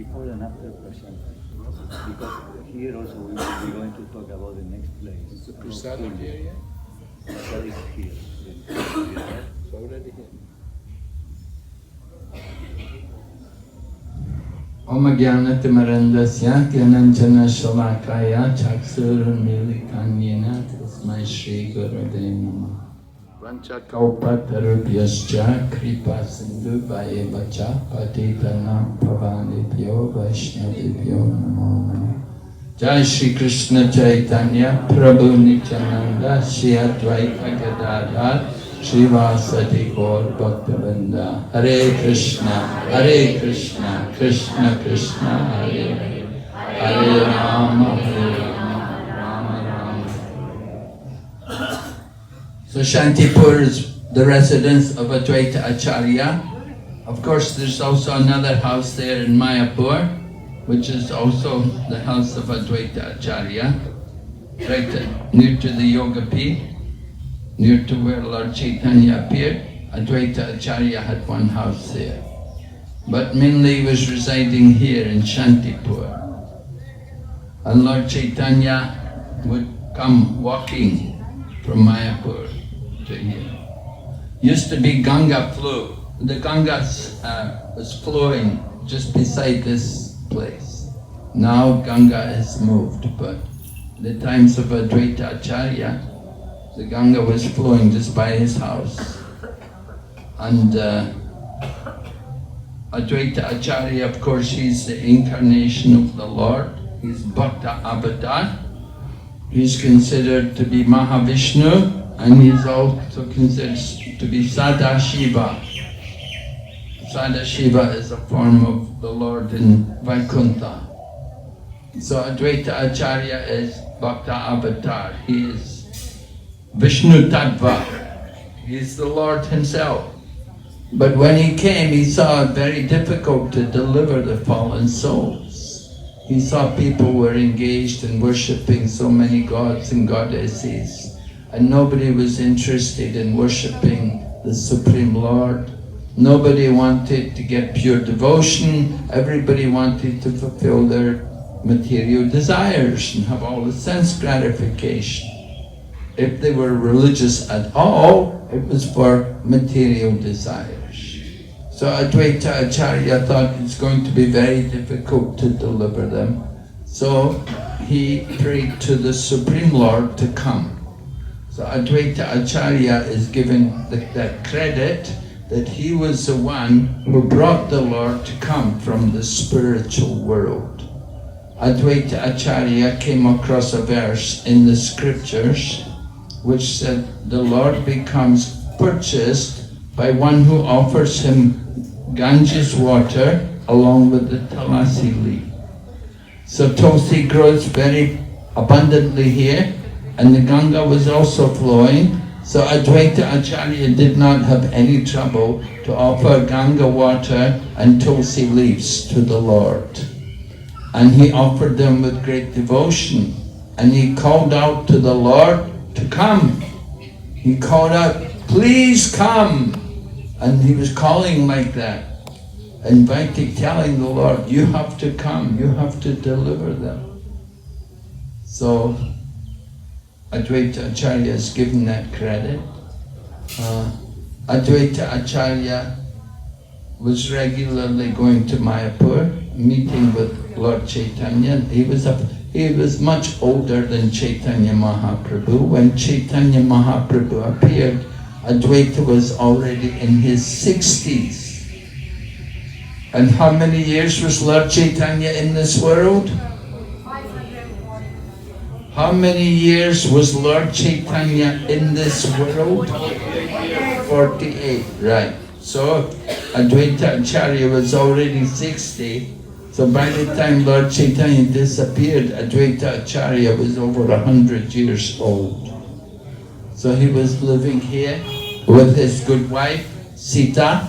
before and after Prashant. Because here also we will be going to talk about the next place. Is the prasadam here yet? Prasad is here. It's already here. Om Jnanatimarandasya Gyananjana Shalakaya Chaksurunmilitan Yena Tasmai Shri Gurave Namah Vanchakalpatarubhyascha Kripa Sindhu Vayevacha Patitanam Pavanibhyo Vaishnavibhyo Namo Namah. Jai Shri Krishna Chaitanya Prabhu Nityananda Shri Advaita Gadadhar Srivasati Gaur Bhaktivinoda. Hare Krishna, Krishna Krishna, Hare Hare, Hare Rama, Rama Rama. So Shantipur is the residence of Advaita Acharya. Of course, there's also another house there in Mayapur, which is also the house of Advaita Acharya, right near to the Yoga Peeth. Near to where Lord Chaitanya appeared, Advaita Acharya had one house there. But mainly he was residing here in Shantipur. And Lord Chaitanya would come walking from Mayapur to here. Used to be Ganga flow. The Ganga was flowing just beside this place. Now Ganga has moved, but the times of Advaita Acharya, the Ganga was flowing just by his house. And Advaita Acharya, of course, he's the incarnation of the Lord. He's Bhakta Avatar. He's considered to be Mahavishnu, and he's also considered to be Sadashiva. Sadashiva is a form of the Lord in Vaikuntha. So Advaita Acharya is Bhakta Avatar. He is Vishnu Tattva. He's the Lord himself. But when he came, he saw it very difficult to deliver the fallen souls. He saw people were engaged in worshipping so many gods and goddesses, and nobody was interested in worshipping the Supreme Lord. Nobody wanted to get pure devotion. Everybody wanted to fulfill their material desires and have all the sense gratification. If they were religious at all, it was for material desires. So Advaita Acharya thought it's going to be very difficult to deliver them. So he prayed to the Supreme Lord to come. So Advaita Acharya is given that credit that he was the one who brought the Lord to come from the spiritual world. Advaita Acharya came across a verse in the scriptures which said the Lord becomes purchased by one who offers him Ganges water along with the Tulasi leaf. So Tulsi grows very abundantly here, and the Ganga was also flowing. So Advaita Acharya did not have any trouble to offer Ganga water and Tulsi leaves to the Lord. And he offered them with great devotion, and he called out to the Lord to come. He called out, please come. And he was calling like that, inviting, telling the Lord, you have to come, you have to deliver them. So Advaita Acharya is given that credit. Advaita Acharya was regularly going to Mayapur, meeting with Lord Chaitanya. He was much older than Chaitanya Mahaprabhu. When Chaitanya Mahaprabhu appeared, Advaita was already in his 60s. And how many years was Lord Chaitanya in this world? 540. How many years was Lord Chaitanya in this world? 48, right. So Advaita Acharya was already 60. So by the time Lord Chaitanya disappeared, Advaita Acharya was over 100 years old. So he was living here with his good wife, Sita.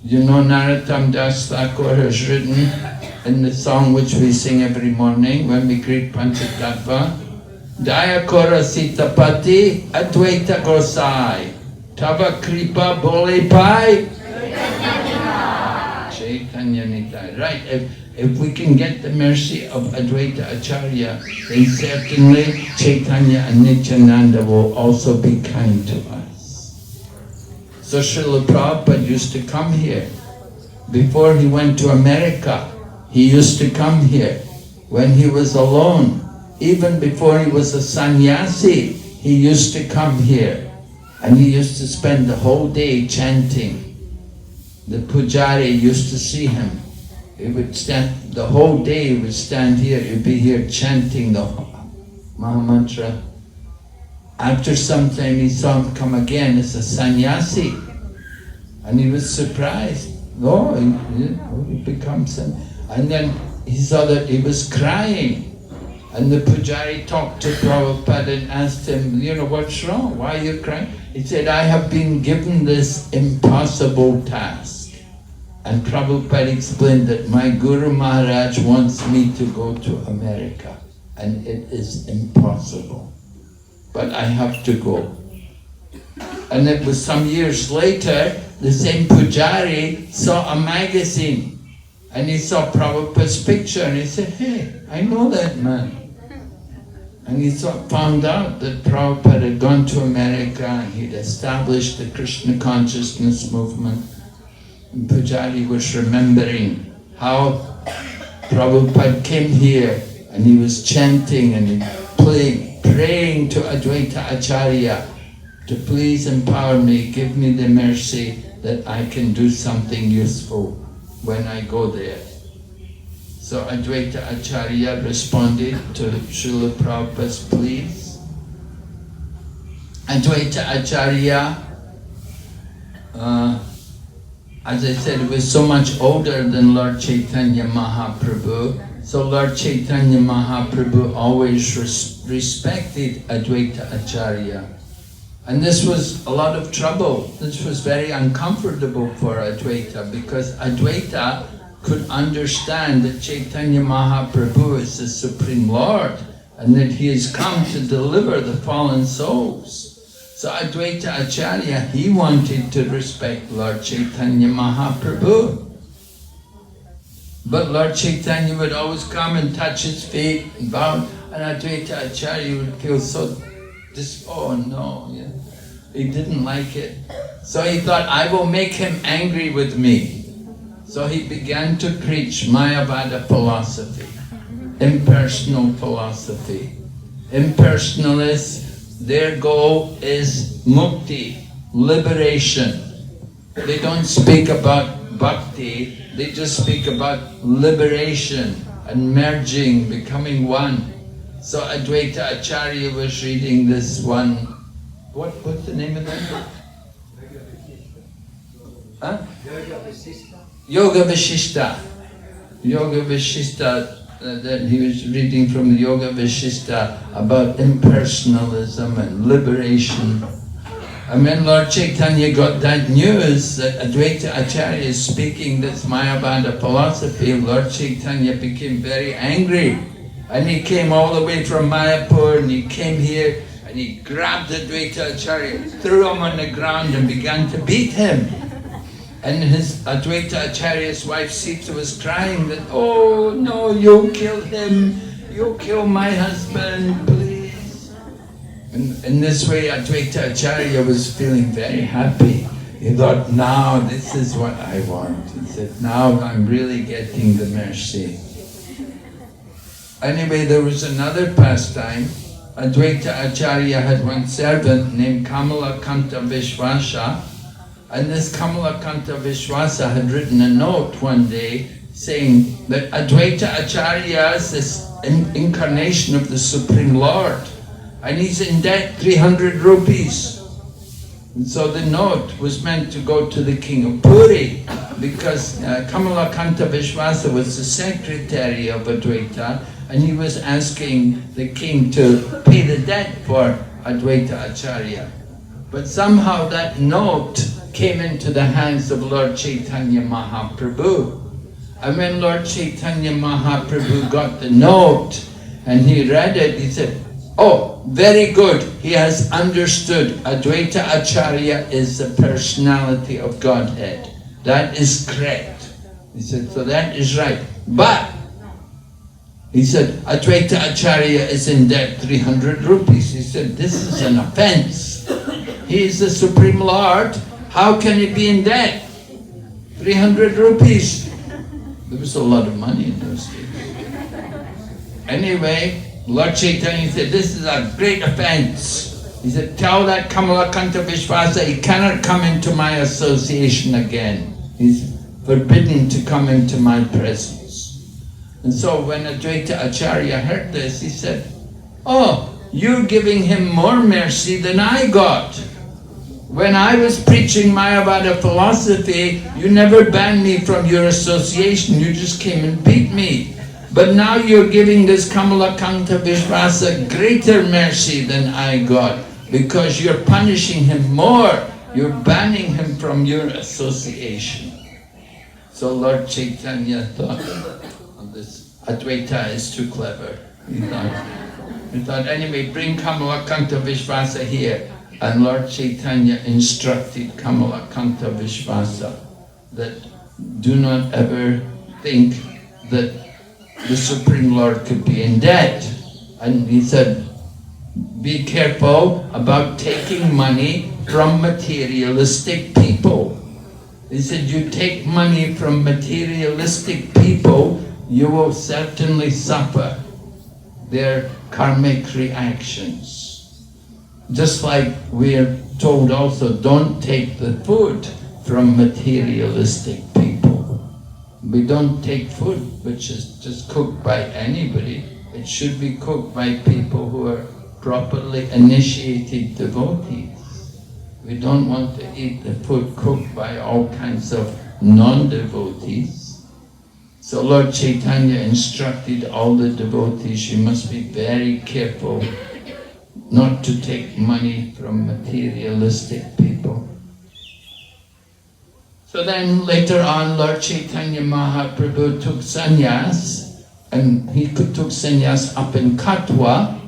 You know, Narottam Das Thakur has written in the song which we sing every morning when we greet Panchatattva, Dayakora Sitapati Advaita Gosai Tava Kripa Bole Pai Chaitanya Chaitanya Nitai. Right, if we can get the mercy of Advaita Acharya, then certainly Chaitanya and Nityananda will also be kind to us. So Srila Prabhupada used to come here. Before he went to America, he used to come here. When he was alone, even before he was a sannyasi, he used to come here. And he used to spend the whole day chanting. The pujari used to see him. He would stand, the whole day he would stand here, he'd be here chanting the Mahamantra. After some time he saw him come again as a sannyasi. And he was surprised. Oh, he becomes him. And then he saw that he was crying. And the pujari talked to Prabhupada and asked him, what's wrong? Why are you crying? He said, I have been given this impossible task. And Prabhupada explained that my Guru Maharaj wants me to go to America. And it is impossible. But I have to go. And it was some years later, the same pujari saw a magazine. And he saw Prabhupada's picture and he said, hey, I know that man. And he found out that Prabhupada had gone to America and he'd established the Krishna consciousness movement. And Pujari was remembering how Prabhupada came here and he was chanting and he praying to Advaita Acharya to please empower me, give me the mercy that I can do something useful when I go there. So Advaita Acharya responded to Srila Prabhupada's pleas. Advaita Acharya, as I said, he was so much older than Lord Chaitanya Mahaprabhu. So Lord Chaitanya Mahaprabhu always respected Advaita Acharya. And this was a lot of trouble. This was very uncomfortable for Advaita because Advaita could understand that Chaitanya Mahaprabhu is the Supreme Lord and that he has come to deliver the fallen souls. So Advaita Acharya, he wanted to respect Lord Chaitanya Mahaprabhu. But Lord Chaitanya would always come and touch his feet and bow, and Advaita Acharya would feel so oh no, yeah. He didn't like it. So he thought, I will make him angry with me. So he began to preach Mayavada philosophy, impersonal philosophy. Impersonalists, their goal is mukti, liberation. They don't speak about bhakti, they just speak about liberation and merging, becoming one. So Advaita Acharya was reading this one, what's the name of that? Huh? Yoga Vashishta. Yoga Vashishta, that he was reading from the Yoga Vashishta about impersonalism and liberation. And when Lord Chaitanya got that news that Advaita Acharya is speaking this Mayavada philosophy, Lord Chaitanya became very angry. And he came all the way from Mayapur and he came here and he grabbed Advaita Acharya, threw him on the ground and began to beat him. And his Advaita Acharya's wife Sita was crying that, oh no, you killed him, you kill my husband, please. And in this way Advaita Acharya was feeling very happy. He thought, now this is what I want. He said, now I'm really getting the mercy. Anyway, there was another pastime. Advaita Acharya had one servant named Kamalakanta Vishwasa, and this Kamalakanta Vishwasa had written a note one day saying that Advaita Acharya is this incarnation of the Supreme Lord, and he's in debt 300 rupees. And so the note was meant to go to the king of Puri, because Kamalakanta Vishwasa was the secretary of Advaita, and he was asking the king to pay the debt for Advaita Acharya. But somehow that note came into the hands of Lord Chaitanya Mahaprabhu. And when Lord Chaitanya Mahaprabhu got the note and he read it, he said, oh, very good, he has understood. Advaita Acharya is the personality of Godhead. That is correct. He said, so that is right. But, he said, Advaita Acharya is in debt 300 rupees. He said, this is an offense. He is the Supreme Lord. How can he be in debt? 300 rupees. There was a lot of money in those days. Anyway, Lord Chaitanya said, this is a great offense. He said, tell that Kamalakanta Vishvasa he cannot come into my association again. He's forbidden to come into my presence. And so when Advaita Acharya heard this, he said, oh, you're giving him more mercy than I got. When I was preaching Mayavada philosophy, you never banned me from your association, you just came and beat me. But now you're giving this Kamalakanta Vishvasa greater mercy than I got, because you're punishing him more, you're banning him from your association. So Lord Chaitanya thought, oh, this Advaita is too clever. He thought, anyway, bring Kamalakanta Vishvasa here. And Lord Chaitanya instructed Kamalakanta Vishvasa that do not ever think that the Supreme Lord could be in debt. And he said, be careful about taking money from materialistic people. He said, you take money from materialistic people, you will certainly suffer their karmic reactions. Just like we're told also, don't take the food from materialistic people. We don't take food which is just cooked by anybody. It should be cooked by people who are properly initiated devotees. We don't want to eat the food cooked by all kinds of non-devotees. So Lord Chaitanya instructed all the devotees, you must be very careful not to take money from materialistic people. So then later on, Lord Chaitanya Mahaprabhu took sannyas, and he took sannyas up in Katwa.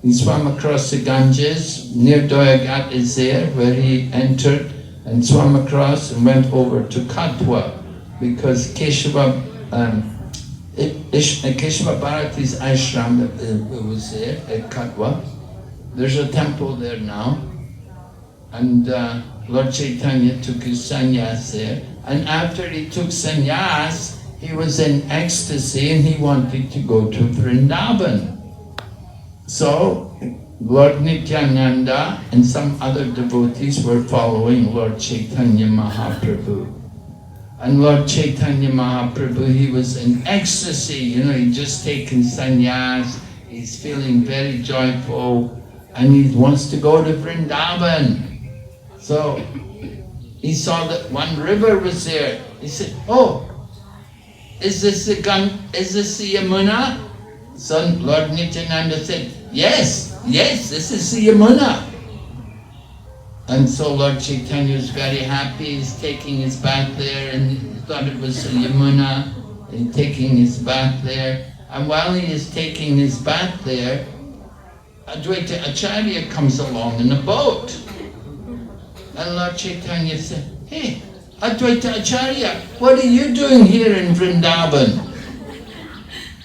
He swam across the Ganges, near Doyagat is there, where he entered and swam across and went over to Katwa, because Keshava Bharati's ashram was there at Katwa. There's a temple there now, and Lord Chaitanya took his sannyas there, and after he took sannyas, he was in ecstasy and he wanted to go to Vrindavan. So Lord Nityananda and some other devotees were following Lord Chaitanya Mahaprabhu. And Lord Chaitanya Mahaprabhu, he was in ecstasy, you know, he'd just taken sannyas, he's feeling very joyful, and he wants to go to Vrindavan. So he saw that one river was there. He said, oh, is this the Yamuna? So Lord Nityananda said, yes, this is the Yamuna. And so Lord Chaitanya was very happy. He's taking his bath there, and he thought it was the Yamuna, and taking his bath there. And while he is taking his bath there, Advaita Acharya comes along in a boat. And Lord Chaitanya said, hey, Advaita Acharya, what are you doing here in Vrindavan?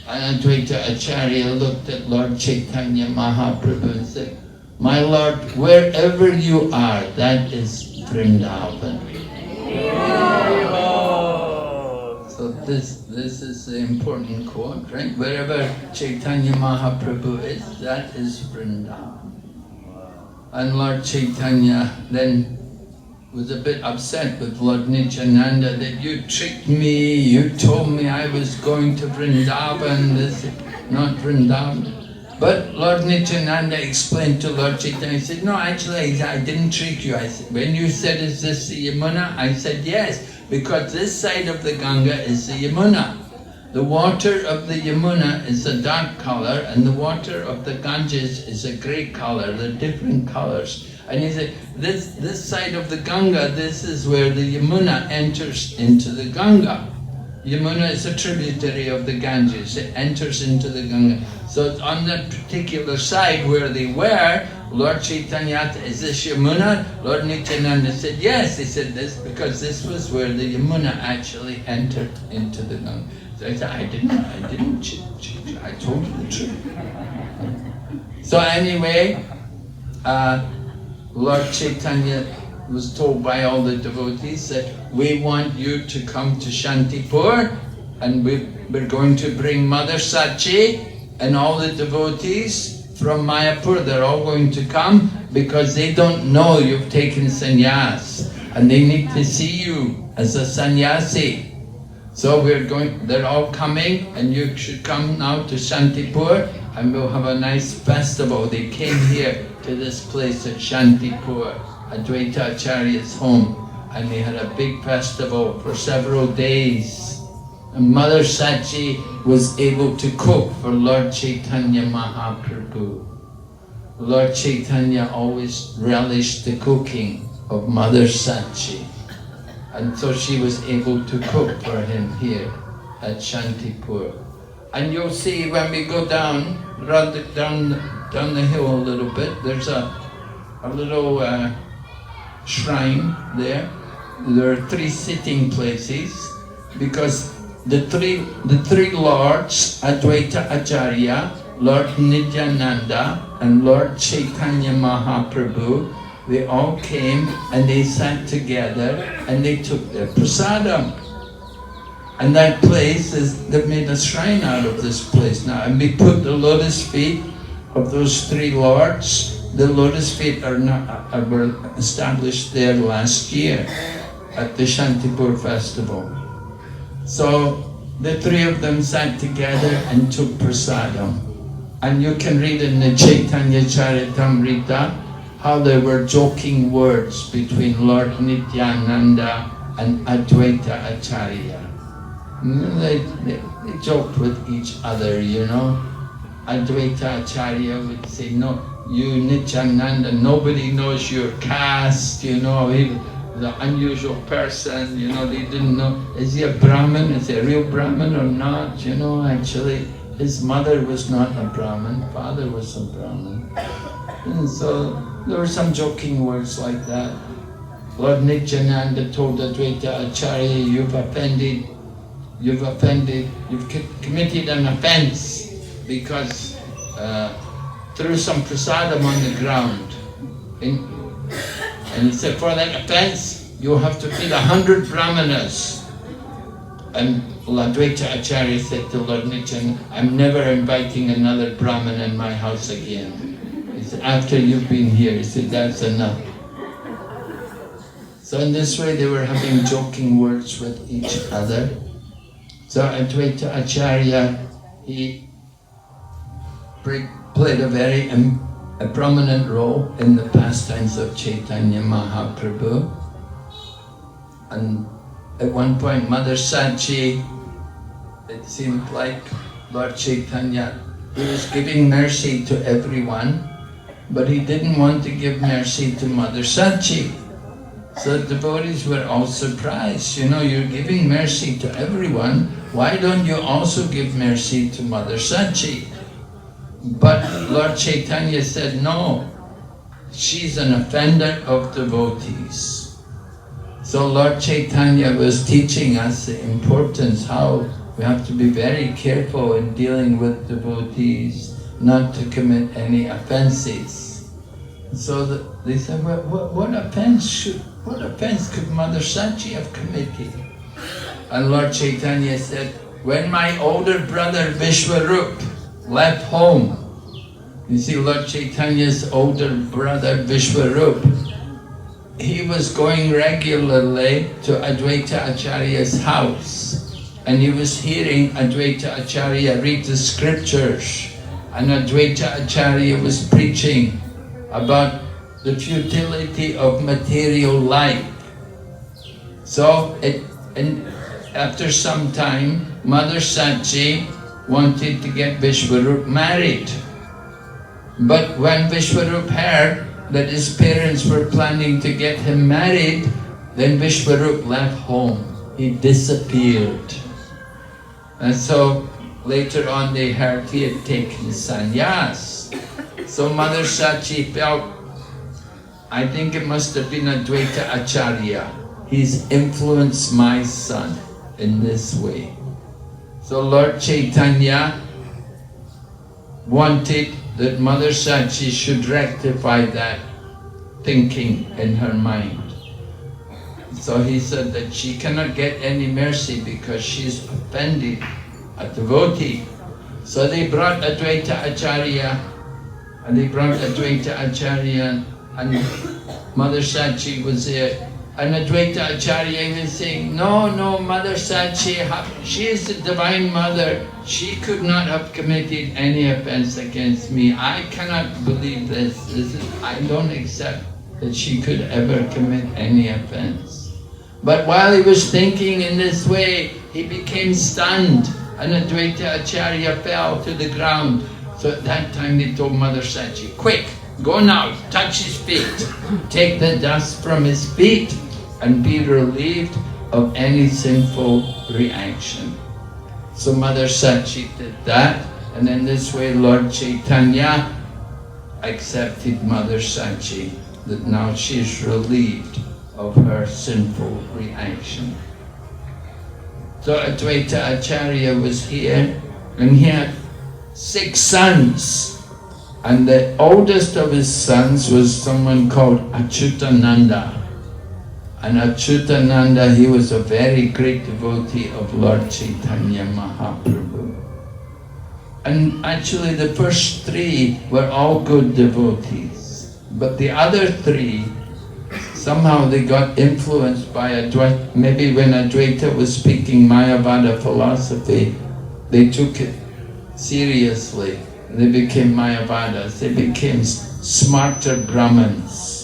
And Advaita Acharya looked at Lord Chaitanya Mahaprabhu and said, my Lord, wherever you are, that is Vrindavan. So this is the important quote, right? Wherever Chaitanya Mahaprabhu is, that is Vrindavan. And Lord Chaitanya then was a bit upset with Lord Nityananda that you tricked me, you told me I was going to Vrindavan, this is not Vrindavan. But Lord Nityananda explained to Lord Chaitanya, he said, no, actually I didn't trick you. I said, when you said, is this the Yamuna? I said, yes, because this side of the Ganga is the Yamuna. The water of the Yamuna is a dark color, and the water of the Ganges is a grey color. They're different colors. And he said, this side of the Ganga, this is where the Yamuna enters into the Ganga. Yamuna is a tributary of the Ganges. It enters into the Ganga. So on that particular side where they were, Lord Chaitanya asked, is this Yamuna? Lord Nityananda said, yes. He said this because this was where the Yamuna actually entered into the Ganga. So I said, I didn't cheat. I told you the truth. So anyway, Lord Chaitanya was told by all the devotees that we want you to come to Shantipur, and we're going to bring Mother Sachi and all the devotees from Mayapur. They're all going to come because they don't know you've taken sannyas and they need to see you as a sannyasi. So they're all coming, and you should come now to Shantipur and we'll have a nice festival. They came here to this place at Shantipur, Advaita Acharya's home, and they had a big festival for several days. And Mother Sachi was able to cook for Lord Chaitanya Mahaprabhu. Lord Chaitanya always relished the cooking of Mother Sachi. And so she was able to cook for him here at Shantipur. And you'll see when we go down the hill a little bit, there's a little shrine there. There are 3 sitting places because the three lords, Advaita Acharya, Lord Nityananda and Lord Chaitanya Mahaprabhu, they all came and they sat together and they took their prasadam. And that place they've made a shrine out of this place now. And we put the lotus feet of those 3 lords. The lotus feet were established there last year at the Shantipur festival. So the 3 of them sat together and took prasadam. And you can read in the Chaitanya Charitamrita how there were joking words between Lord Nityananda and Advaita Acharya. They joked with each other, you know. Advaita Acharya would say, no, you Nityananda, nobody knows your caste, you know, he was an unusual person, you know, they didn't know, is he a Brahmin, is he a real Brahmin or not, you know, actually his mother was not a Brahmin, father was a Brahmin. And so there were some joking words like that. Lord Nityananda told Advaita Acharya, you've committed an offense because threw some prasadam on the ground. And he said, for that offense, you'll have to feed 100 brahmanas. And Advaita Acharya said to Lord Nityananda, I'm never inviting another brahman in my house again. He said, after you've been here, he said, that's enough. So in this way, they were having joking words with each other. So Advaita Acharya, he played a very prominent role in the pastimes of Chaitanya Mahaprabhu. And at one point, Mother Sachi, it seemed like Lord Chaitanya, he was giving mercy to everyone, but he didn't want to give mercy to Mother Sachi. So the devotees were all surprised, you know, you're giving mercy to everyone, why don't you also give mercy to Mother Sachi? But Lord Chaitanya said, no, she's an offender of devotees. So Lord Chaitanya was teaching us the importance, how we have to be very careful in dealing with devotees, not to commit any offenses. So they said, well, what offense could Mother Sachi have committed? And Lord Chaitanya said, when my older brother Vishwarup left home, you see Lord Chaitanya's older brother Vishwarup, he was going regularly to Advaita Acharya's house, and he was hearing Advaita Acharya read the scriptures, and Advaita Acharya was preaching about the futility of material life. So after some time, Mother Sachi wanted to get Vishwarup married. But when Vishwarup heard that his parents were planning to get him married, then Vishwarup left home. He disappeared. And so later on they heard he had taken sannyas. So Mother Sachi felt, I think it must have been Advaita Acharya. He's influenced my son in this way. So Lord Chaitanya wanted that Mother Sachi should rectify that thinking in her mind. So he said that she cannot get any mercy because she's offended a devotee. So they brought Advaita Acharya, and and Mother Sachi was there. And Advaita Acharya was saying, no, Mother Sachi, she is the Divine Mother. She could not have committed any offense against me. I cannot believe this. I don't accept that she could ever commit any offense. But while he was thinking in this way, he became stunned, and Advaita Acharya fell to the ground. So at that time they told Mother Sachi, quick, go now, touch his feet, take the dust from his feet, and be relieved of any sinful reaction. So Mother Sachi did that, and in this way Lord Chaitanya accepted Mother Sachi, that now she's relieved of her sinful reaction. So Advaita Acharya was here, and he had 6 sons, and the oldest of his sons was someone called Achyutananda. And Achyutananda, he was a very great devotee of Lord Chaitanya Mahaprabhu. And actually the first 3 were all good devotees, but the other 3, somehow they got influenced by Advaita. Maybe when Advaita was speaking Mayavada philosophy, they took it seriously. They became Mayavadas, they became smarter Brahmins.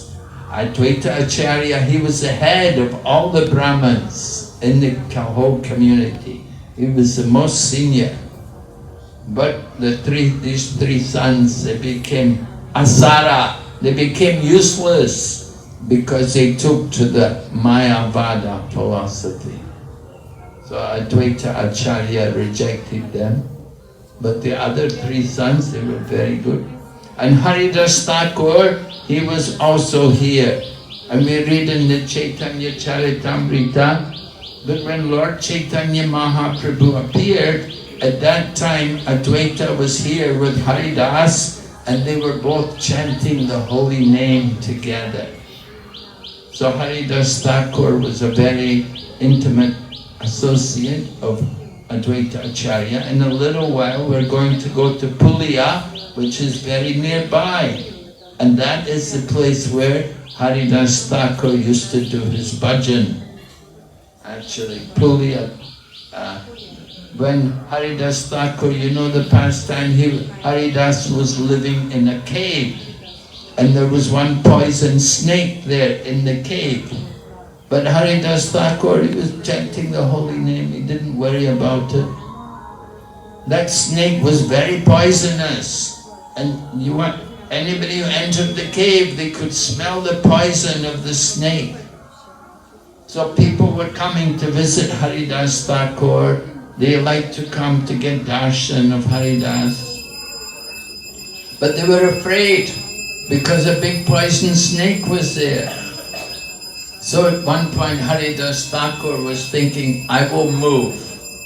Advaita Acharya, he was the head of all the Brahmins in the whole community. He was the most senior. But these 3 sons, they became asara. They became useless because they took to the Mayavada philosophy. So Advaita Acharya rejected them. But the other 3 sons, they were very good. And Haridas Thakur, he was also here. And we read in the Chaitanya Charitamrita that when Lord Chaitanya Mahaprabhu appeared, at that time Advaita was here with Haridas, and they were both chanting the holy name together. So Haridas Thakur was a very intimate associate of Advaita Acharya. In a little while we're going to go to Pulia, which is very nearby. And that is the place where Haridas Thakur used to do his bhajan. Actually, Pulia, when Haridas Thakur, you know the pastime, Haridas was living in a cave. And there was one poison snake there in the cave. But Haridas Thakur, he was chanting the holy name, he didn't worry about it. That snake was very poisonous. And anybody who entered the cave, they could smell the poison of the snake. So people were coming to visit Haridas Thakur. They liked to come to get darshan of Haridas. But they were afraid because a big poison snake was there. So at one point Haridas Thakur was thinking, I will move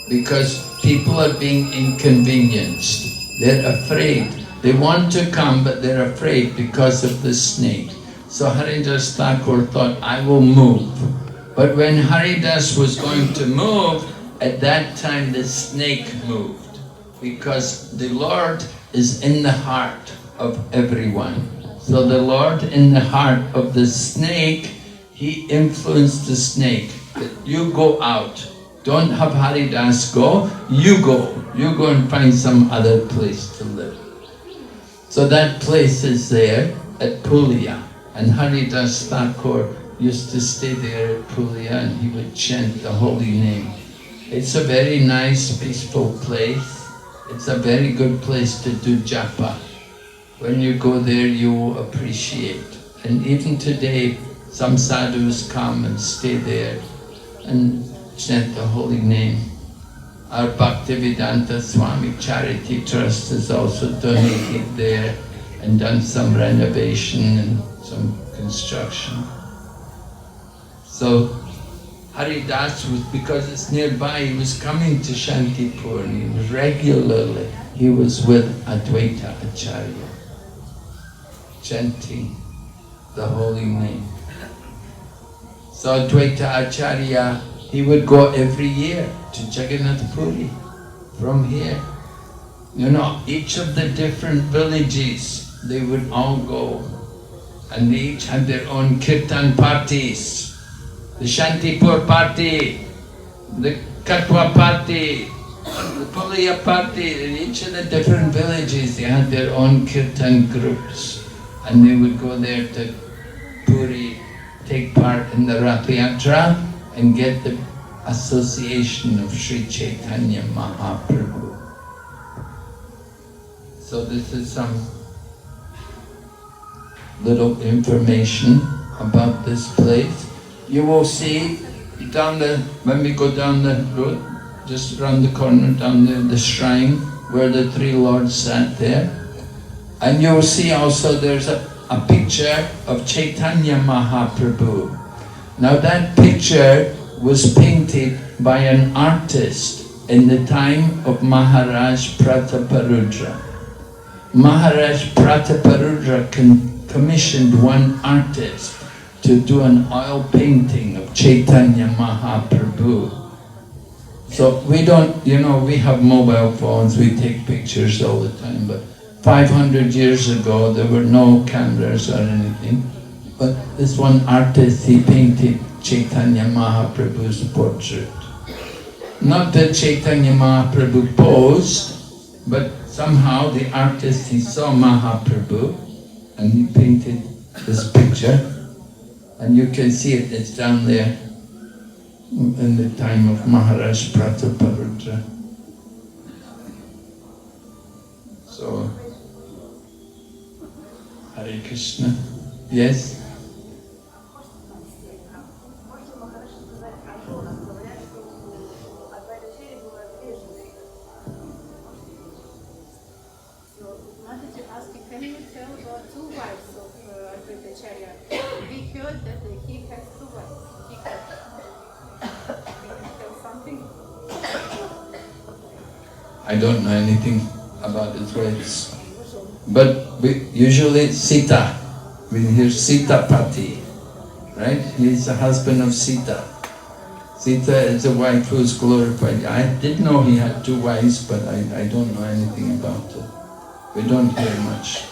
because people are being inconvenienced. They're afraid. They want to come, but they're afraid because of the snake. So Haridas Thakur thought, I will move. But when Haridas was going to move, at that time the snake moved. Because the Lord is in the heart of everyone. So the Lord in the heart of the snake, he influenced the snake that you go out. Don't have Haridas go, you go. You go and find some other place to live. So that place is there at Pulia. And Haridas Thakur used to stay there at Pulia, and he would chant the holy name. It's a very nice, peaceful place. It's a very good place to do japa. When you go there, you will appreciate. And even today, some sadhus come and stay there and chant the holy name. Our Bhaktivedanta Swami Charity Trust has also donated there and done some renovation and some construction. So Haridas was, because it's nearby, he was coming to Shantipur and he was regularly, he was with Advaita Acharya, chanting the holy name. So Advaita Acharya, he would go every year to Jagannath Puri from here. You know, each of the different villages, they would all go. And they each had their own kirtan parties. The Shantipur party, the Katwa party, the Puliya party. In each of the different villages, they had their own kirtan groups. And they would go there to Puri, take part in the Rath Yatra and get the association of Sri Chaitanya Mahaprabhu. So this is some little information about this place. You will see down the, when we go down the road, just around the corner, down there, the shrine where the three lords sat there. And you will see also there's a picture of Chaitanya Mahaprabhu. Now that picture was painted by an artist in the time of Maharaj Prataparudra. Maharaj Prataparudra commissioned one artist to do an oil painting of Chaitanya Mahaprabhu. So we don't, you know, we have mobile phones, we take pictures all the time, but 500 years ago there were no cameras or anything. But this one artist, he painted Chaitanya Mahaprabhu's portrait. Not that Chaitanya Mahaprabhu posed, but somehow the artist, he saw Mahaprabhu and he painted this picture. And you can see it, it's down there in the time of Maharaj Prataparudra. So, Hare Krishna. Yes? Can you tell about two wives of Advaita Acharya? We heard that he has two wives. Can you tell something? I don't know anything about his wives. But usually Sita, we hear Sita Pati, right? He's the husband of Sita. Sita is a wife who is glorified. I did know he had two wives, but I don't know anything about it. We don't hear much.